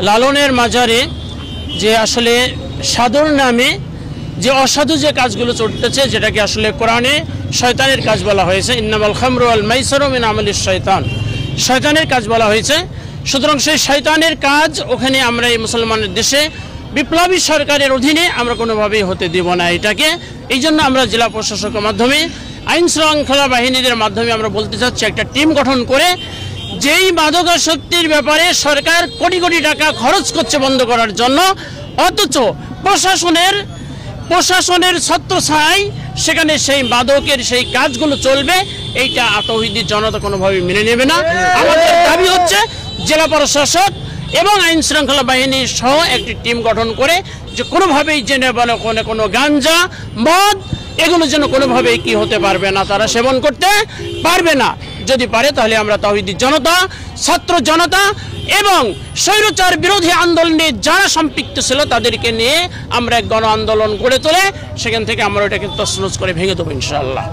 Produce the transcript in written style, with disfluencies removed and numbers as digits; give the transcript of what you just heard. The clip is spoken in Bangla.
লালনের মাজারে যে আসলে সাধুর নামে যে অসাধু যে কাজগুলো চলতেছে, যেটাকে আসলে কোরআনে শয়তানের কাজ বলা হয়েছে, ইন্নামাল খামরু ওয়াল মাইসিরু মিন আমালিশ শয়তান, শয়তানের কাজ বলা হয়েছে। সুতরাং সেই শয়তানের কাজ ওখানে আমরা এই মুসলমানের দেশে বিপ্লবী সরকারের অধীনে আমরা কোনোভাবেই হতে দেব না এটাকে। এই জন্য আমরা জেলা প্রশাসকের মাধ্যমে, আইন শৃঙ্খলা বাহিনীদের মাধ্যমে আমরা বলতে চাচ্ছি, একটা টিম গঠন করে যেই মাদকাসক্তির ব্যাপারে সরকার কোটি কোটি টাকা খরচ করছে বন্ধ করার জন্য, অথচ প্রশাসনের ছত্রছায়ায় সেখানে সেই মাদকের সেই কাজগুলো চলবে, এইটা তৌহিদি জনতা কোনোভাবেই মেনে নেবে না। আমাদের দাবি হচ্ছে জেলা প্রশাসক এবং আইন শৃঙ্খলা বাহিনী সহ একটি টিম গঠন করে যে কোনোভাবেই জেনে বলে কোনো গাঞ্জা মদ এগুলো যেন কোনোভাবেই কি হতে পারবে না, তারা সেবন করতে পারবে না। যদি পারে তাহলে আমরা তাওহীদি জনতা, ছাত্র জনতা এবং স্বৈরাচার বিরোধী আন্দোলনে যারা সম্পৃক্ত ছিল তাদেরকে নিয়ে আমরা এক গণ আন্দোলন গড়ে তোলে সেখান থেকে আমরা ওটাকে তছনছ করে ভেঙে দেবো ইনশাআল্লাহ।